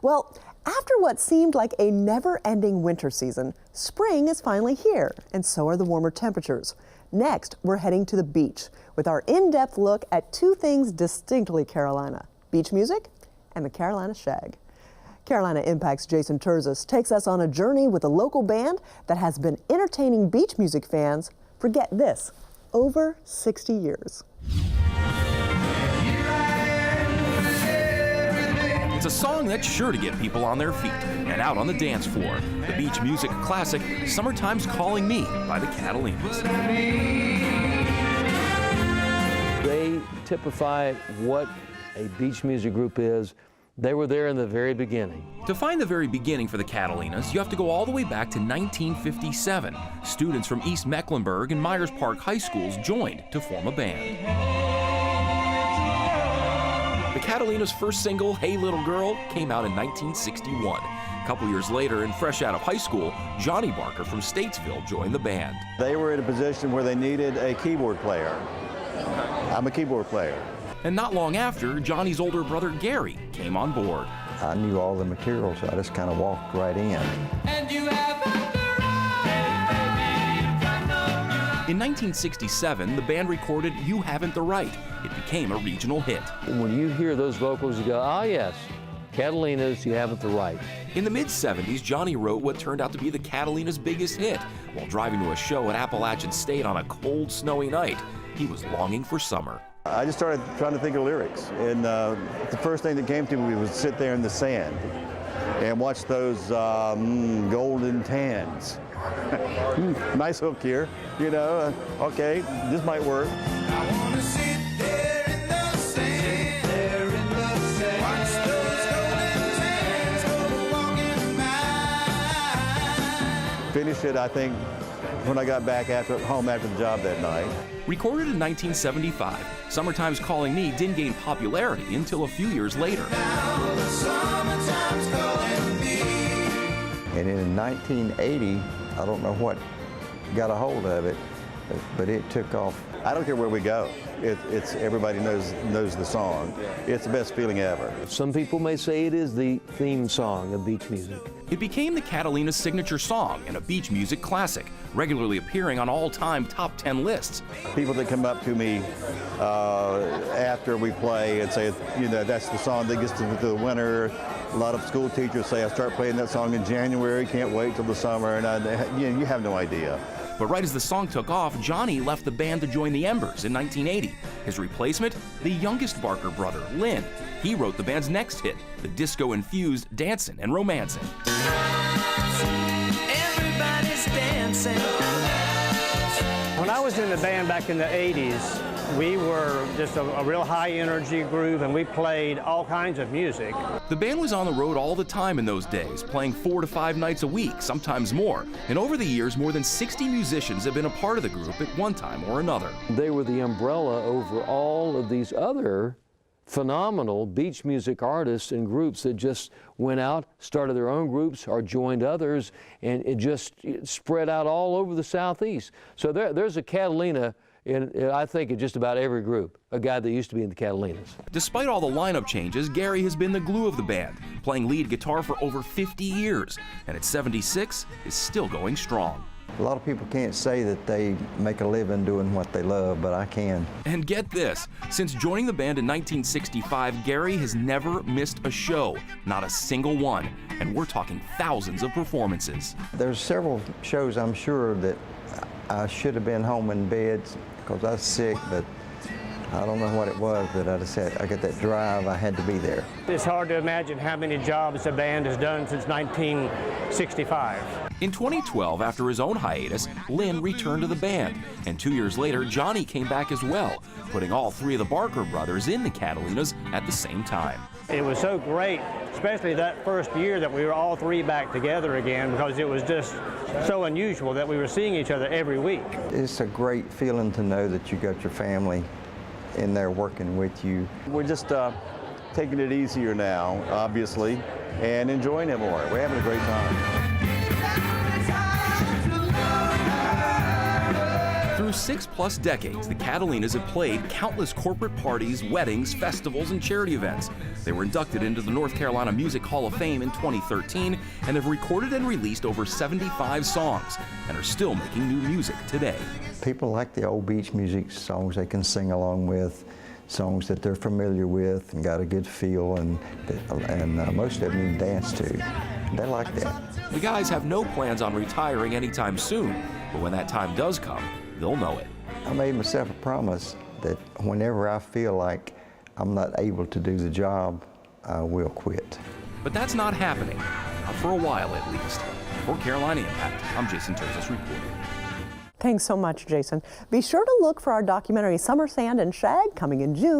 Well, after what seemed like a never-ending winter season, spring is finally here, and so are the warmer temperatures. Next, we're heading to the beach with our in-depth look at two things distinctly Carolina: beach music and the Carolina Shag. Carolina Impact's Jason Terzis takes us on a journey with a local band that has been entertaining beach music fans for, get this, over 60 years. It's a song that's sure to get people on their feet and out on the dance floor. The beach music classic, Summertime's Calling Me by the Catalinas. They typify what a beach music group is. They were there in the very beginning. To find the very beginning for the Catalinas, you have to go all the way back to 1957. Students from East Mecklenburg and Myers Park high schools joined to form a band. The Catalinas' first single, Hey Little Girl, came out in 1961. A couple years later, and fresh out of high school, Johnny Barker from Statesville joined the band. They were in a position where they needed a keyboard player. I'm a keyboard player. And not long after, Johnny's older brother Gary came on board. I knew all the material, so I just kind of walked right in. In 1967, the band recorded You Haven't the Right. It became a regional hit. When you hear those vocals, you go, ah yes, Catalinas, You Haven't the Right. In the mid-70s, Johnny wrote what turned out to be the Catalinas' biggest hit. While driving to a show at Appalachian State on a cold, snowy night, he was longing for summer. I just started trying to think of lyrics, and the first thing that came to me was sit there in the sand and watch those golden tans. Nice hook here, you know, okay, this might work. I wanna sit there in the sand, watch those golden tans go walking by. Finished it, I think, when I got back home after the job that night. Recorded in 1975, Summertime's Calling Me didn't gain popularity until a few years later. And in 1980, I don't know what got a hold of it, but it took off. I don't care where we go. It's everybody knows the song. It's the best feeling ever. Some people may say it is the theme song of beach music. It became the Catalinas' signature song and a beach music classic, regularly appearing on all-time top 10 lists. People that come up to me after we play and say, you know, that's the song that gets to the winter. A lot of school teachers say, I start playing that song in January, can't wait till the summer, and you have no idea. But right as the song took off, Johnny left the band to join the Embers in 1980. His replacement, the youngest Barker brother, Lynn. He wrote the band's next hit, the disco-infused Dancin' and Romancin'. Everybody's dancing. When I was in the band back in the 80s, we were just a real high-energy group, and we played all kinds of music. The band was on the road all the time in those days, playing 4 to 5 nights a week, sometimes more. And over the years, more than 60 musicians have been a part of the group at one time or another. They were the umbrella over all of these other phenomenal beach music artists and groups that just went out, started their own groups, or joined others, and it spread out all over the Southeast. So there's a Catalina I think in just about every group, a guy that used to be in the Catalinas. Despite all the lineup changes, Gary has been the glue of the band, playing lead guitar for over 50 years, and at 76 is still going strong. A lot of people can't say that they make a living doing what they love, but I can. And get this, since joining the band in 1965, Gary has never missed a show, not a single one, and we're talking thousands of performances. There's several shows I'm sure that I should have been home in bed because I was sick, but I don't know what it was, but I just had, I got that drive, I had to be there. It's hard to imagine how many jobs the band has done since 1965. In 2012, after his own hiatus, Lynn returned to the band, and 2 years later, Johnny came back as well, putting all three of the Barker brothers in the Catalinas at the same time. It was so great, especially that first year that we were all three back together again, because it was just so unusual that we were seeing each other every week. It's a great feeling to know that you got your family in there working with you. We're just taking it easier now, obviously, and enjoying it more. We're having a great time. Through For 6+ decades, the Catalinas have played countless corporate parties, weddings, festivals, and charity events. They were inducted into the North Carolina Music Hall of Fame in 2013 and have recorded and released over 75 songs and are still making new music today. People like the old beach music songs they can sing along with, songs that they're familiar with and got a good feel, and most of them you can dance to. They like that. The guys have no plans on retiring anytime soon, but when that time does come, they'll know it. I made myself a promise that whenever I feel like I'm not able to do the job, I will quit. But that's not happening, not for a while at least. For Carolina Impact, I'm Jason Terzis reporting. Thanks so much, Jason. Be sure to look for our documentary Summer Sand and Shag coming in June.